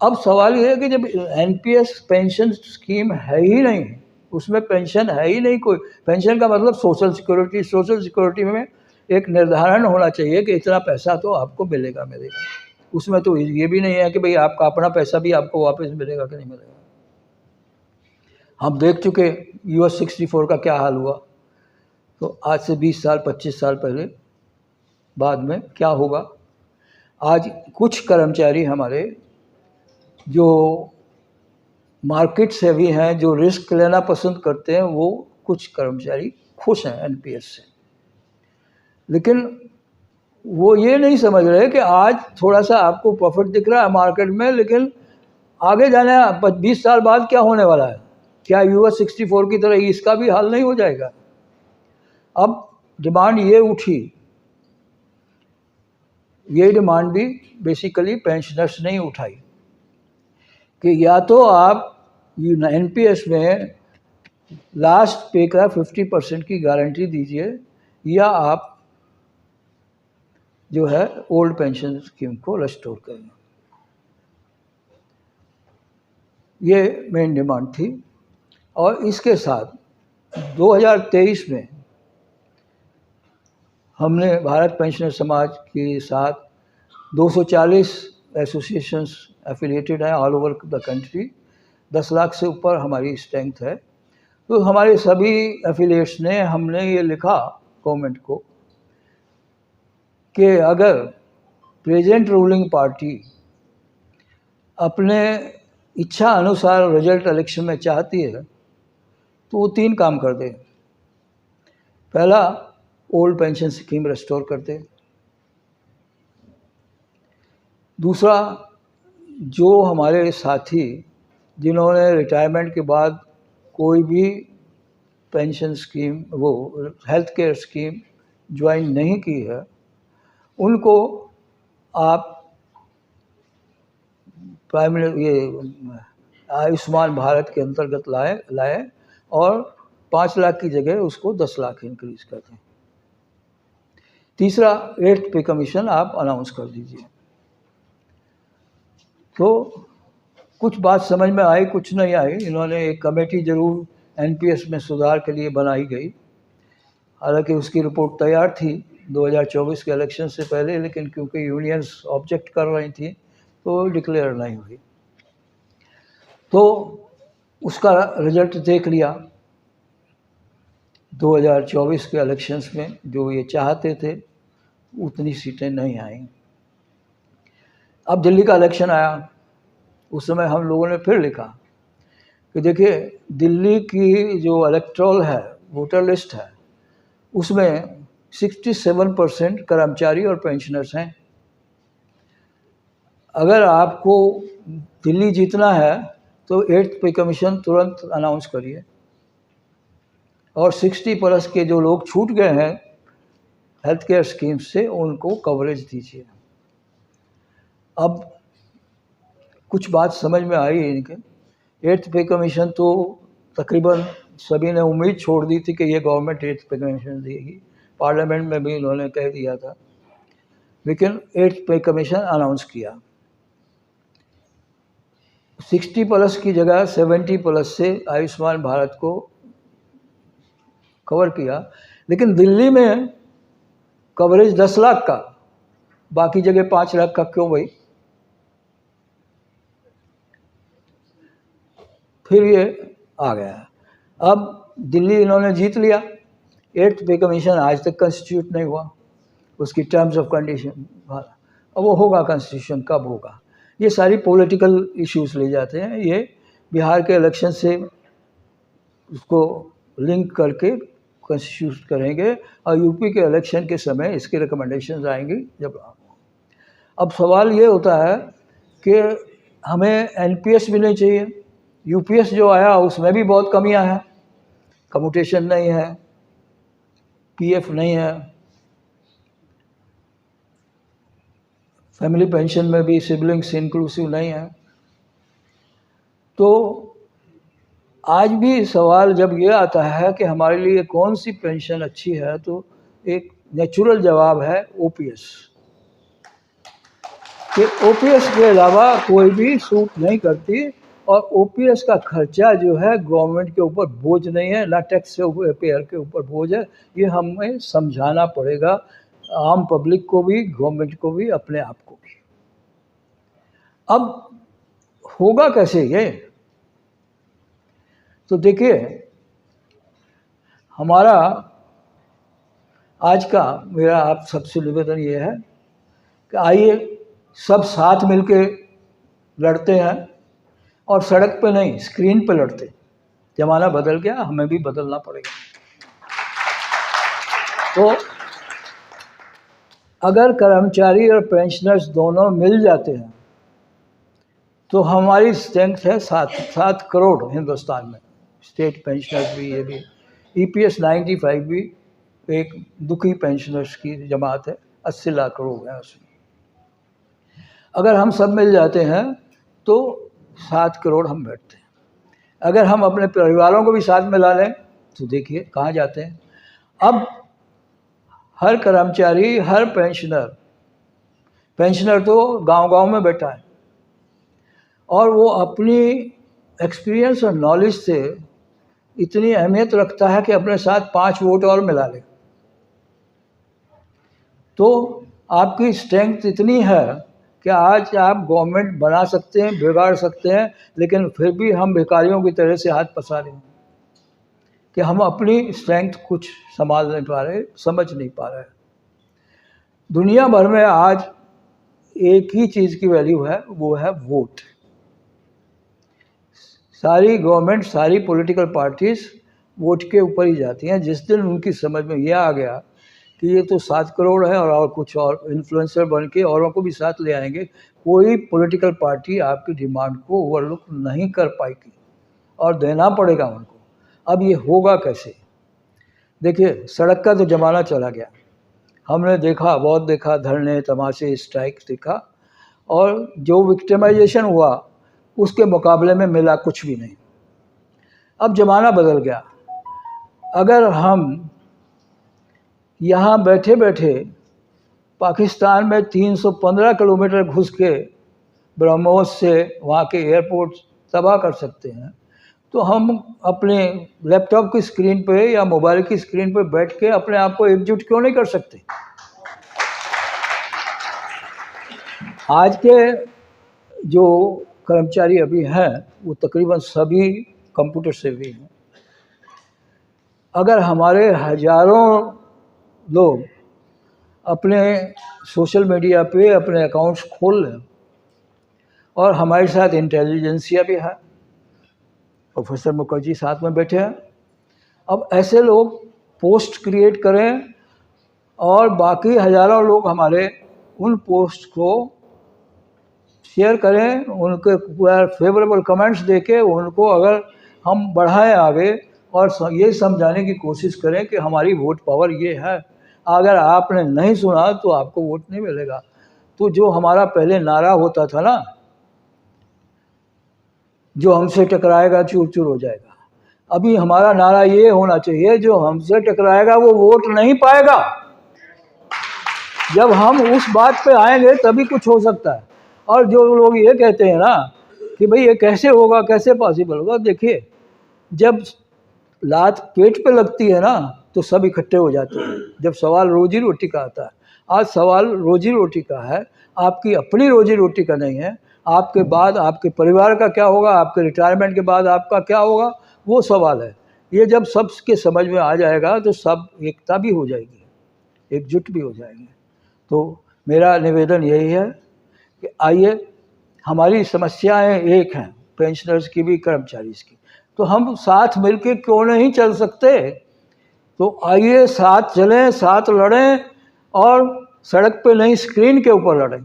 अब सवाल ये है कि जब एनपीएस पेंशन स्कीम है ही नहीं, उसमें पेंशन है ही नहीं कोई, पेंशन का मतलब सोशल सिक्योरिटी, सोशल सिक्योरिटी में एक निर्धारण होना चाहिए कि इतना पैसा तो आपको मिलेगा। उसमें तो ये भी नहीं है कि भाई आपका अपना पैसा भी आपको वापस मिलेगा कि नहीं मिलेगा। हम देख चुके US 64 का क्या हाल हुआ, तो आज से 20 साल 25 साल पहले बाद में क्या होगा। आज कुछ कर्मचारी हमारे जो मार्केट से भी हैं, जो रिस्क लेना पसंद करते हैं, वो कुछ कर्मचारी खुश हैं एनपीएस से, लेकिन वो ये नहीं समझ रहे कि आज थोड़ा सा आपको प्रॉफिट दिख रहा है मार्केट में, लेकिन आगे जाने 20 साल बाद क्या होने वाला है, क्या US 64 की तरह इसका भी हाल नहीं हो जाएगा। अब डिमांड ये उठी, ये डिमांड भी बेसिकली पेंशनर्स ने उठाई कि या तो आप एनपीएस में लास्ट पे का 50% की गारंटी दीजिए, या आप जो है ओल्ड पेंशन स्कीम को रिस्टोर करें। ये मेन डिमांड थी। और इसके साथ 2023 में हमने भारत पेंशनर समाज के साथ 240 एसोसिएशंस एफिलिएटेड हैं all over the country, 10 lakh से ऊपर हमारी स्ट्रेंथ है। तो हमारे सभी एफिलिएट्स ने, हमने ये लिखा गवर्नमेंट को कि अगर प्रेजेंट रूलिंग पार्टी अपने इच्छा अनुसार रिजल्ट इलेक्शन में चाहती है तो वो 3 काम कर दे। पहला, ओल्ड पेंशन स्कीम रिस्टोर कर दे। दूसरा, जो हमारे साथी जिन्होंने रिटायरमेंट के बाद कोई भी पेंशन स्कीम, वो हेल्थ केयर स्कीम ज्वाइन नहीं की है, उनको आप प्राइमरी ये आयुष्मान भारत के अंतर्गत लाए और 5 लाख की जगह उसको 10 लाख इंक्रीज कर दें। तीसरा, 8th पे कमीशन आप अनाउंस कर दीजिए। तो कुछ बात समझ में आई, कुछ नहीं आई। इन्होंने एक कमेटी जरूर एनपीएस में सुधार के लिए बनाई गई, हालांकि उसकी रिपोर्ट तैयार थी 2024 के इलेक्शन से पहले, लेकिन क्योंकि यूनियंस ऑब्जेक्ट कर रही थी तो डिक्लेयर नहीं हुई। तो उसका रिजल्ट देख लिया 2024 के इलेक्शंस में, जो ये चाहते थे उतनी सीटें नहीं आई। अब दिल्ली का इलेक्शन आया, उस समय हम लोगों ने फिर लिखा कि देखिए, दिल्ली की जो इलेक्टोरल है, वोटर लिस्ट है, उसमें 67% कर्मचारी और पेंशनर्स हैं। अगर आपको दिल्ली जीतना है तो 8th पे कमीशन तुरंत अनाउंस करिए, और 60+ के जो लोग छूट गए हैं हेल्थ केयर स्कीम से, उनको कवरेज दीजिए। अब कुछ बात समझ में आई इनके। 8th पे कमीशन तो तकरीबन सभी ने उम्मीद छोड़ दी थी कि ये गवर्नमेंट 8th पे कमीशन देगी, पार्लियामेंट में भी इन्होंने कह दिया था, लेकिन 8th पे कमीशन अनाउंस किया। 60+ की जगह 70+ से आयुष्मान भारत को कवर किया, लेकिन दिल्ली में कवरेज 10 लाख का, बाकी जगह 5 लाख का क्यों भाई? फिर ये आ गया। अब दिल्ली इन्होंने जीत लिया, 8th पे कमीशन आज तक कॉन्स्टिट्यूट नहीं हुआ, उसकी टर्म्स ऑफ कंडीशन। अब वो होगा कॉन्स्टिट्यूशन, कब होगा? ये सारी पॉलिटिकल इश्यूज ले जाते हैं। ये बिहार के इलेक्शन से उसको लिंक करके कॉन्स्टिट्यूट करेंगे, और यूपी के इलेक्शन के समय इसकी रिकमेंडेशंस आएंगी जब। अब सवाल ये होता है कि हमें एनपीएस भी नहीं चाहिए। यूपीएस जो आया उसमें भी बहुत कमियां हैं, कम्यूटेशन नहीं है, पीएफ नहीं है, फैमिली पेंशन में भी सिबलिंग्स इंक्लूसिव नहीं है। तो आज भी सवाल जब ये आता है कि हमारे लिए कौन सी पेंशन अच्छी है, तो एक नेचुरल जवाब है ओपीएस। कि ओपीएस के अलावा कोई भी सूट नहीं करती, और ओपीएस का खर्चा जो है गवर्नमेंट के ऊपर बोझ नहीं है, ना टैक्स पेयर के ऊपर बोझ है। ये हमें समझाना पड़ेगा, आम पब्लिक को भी, गवर्नमेंट को भी, अपने आप को भी। अब होगा कैसे ये? तो देखिए, हमारा आज का मेरा आप सबसे निवेदन ये है कि आइए सब साथ मिलके लड़ते हैं, और सड़क पे नहीं, स्क्रीन पे लड़ते। ज़माना बदल गया, हमें भी बदलना पड़ेगा। तो अगर कर्मचारी और पेंशनर्स दोनों मिल जाते हैं तो हमारी स्ट्रेंथ है 7 करोड़ हिंदुस्तान में। स्टेट पेंशनर्स भी, ये भी, EPS 95 भी एक दुखी पेंशनर्स की जमात है, 80 लाख करोड़ है उसमें। अगर हम सब मिल जाते हैं तो 7 करोड़ हम बैठते हैं। अगर हम अपने परिवारों को भी साथ मिला लें तो देखिए कहाँ जाते हैं। अब हर कर्मचारी, हर पेंशनर तो गांव-गांव में बैठा है, और वो अपनी एक्सपीरियंस और नॉलेज से इतनी अहमियत रखता है कि अपने साथ 5 वोट और मिला ले। तो आपकी स्ट्रेंथ इतनी है कि आज आप गवर्नमेंट बना सकते हैं, बिगाड़ सकते हैं, लेकिन फिर भी हम भिखारियों की तरह से हाथ पसारे हैं कि हम अपनी स्ट्रेंथ कुछ संभाल नहीं पा रहे, समझ नहीं पा रहे। दुनिया भर में आज एक ही चीज़ की वैल्यू है, वो है वोट। सारी गवर्नमेंट, सारी पॉलिटिकल पार्टीज वोट के ऊपर ही जाती हैं। जिस दिन उनकी समझ में यह आ गया कि ये तो 7 करोड़ है और कुछ और इन्फ्लुएंसर बन के औरों को भी साथ ले आएंगे, कोई पॉलिटिकल पार्टी आपकी डिमांड को ओवरलुक नहीं कर पाएगी, और देना पड़ेगा उनको। अब ये होगा कैसे? देखिए, सड़क का तो ज़माना चला गया, हमने देखा, बहुत देखा, धरने, तमाशे, स्ट्राइक देखा, और जो विक्टिमाइजेशन हुआ उसके मुकाबले में मिला कुछ भी नहीं। अब ज़माना बदल गया। अगर हम यहाँ बैठे बैठे पाकिस्तान में 315 किलोमीटर घुस के ब्रह्मोस से वहाँ के एयरपोर्ट तबाह कर सकते हैं, तो हम अपने लैपटॉप की स्क्रीन पे या मोबाइल की स्क्रीन पे बैठ के अपने आप को एकजुट क्यों नहीं कर सकते? आज के जो कर्मचारी अभी हैं वो तकरीबन सभी कंप्यूटर से भी हैं। अगर हमारे हजारों लोग अपने सोशल मीडिया पे अपने अकाउंट्स खोल लें, और हमारे साथ इंटेलिजेंसिया भी है, प्रोफेसर मुखर्जी साथ में बैठे हैं, अब ऐसे लोग पोस्ट क्रिएट करें और बाकी हजारों लोग हमारे उन पोस्ट को शेयर करें, उनके फेवरेबल कमेंट्स देके उनको अगर हम बढ़ाएं आगे, और ये समझाने की कोशिश करें कि हमारी वोट पावर ये है, अगर आपने नहीं सुना तो आपको वोट नहीं मिलेगा। तो जो हमारा पहले नारा होता था ना, जो हमसे टकराएगा चूर चूर हो जाएगा, अभी हमारा नारा ये होना चाहिए, जो हमसे टकराएगा वो वोट नहीं पाएगा। जब हम उस बात पे आएंगे तभी कुछ हो सकता है। और जो लोग ये कहते हैं ना कि भाई ये कैसे होगा, कैसे पॉसिबल होगा, देखिए, जब लात पेट पे लगती है ना तो सब इकट्ठे हो जाते हैं। जब सवाल रोजी रोटी का आता है, आज सवाल रोजी रोटी का है, आपकी अपनी रोजी रोटी का नहीं है। आपके बाद आपके परिवार का क्या होगा, आपके रिटायरमेंट के बाद आपका क्या होगा, वो सवाल है। ये जब सबके समझ में आ जाएगा तो सब एकता भी हो जाएगी, एकजुट भी हो जाएंगे। तो मेरा निवेदन यही है कि आइए, हमारी समस्याएं एक हैं, पेंशनर्स की भी, कर्मचारीज की, तो हम साथ मिलके क्यों नहीं चल सकते? तो आइए साथ चलें, साथ लड़ें, और सड़क पे नहीं, स्क्रीन के ऊपर लड़ें।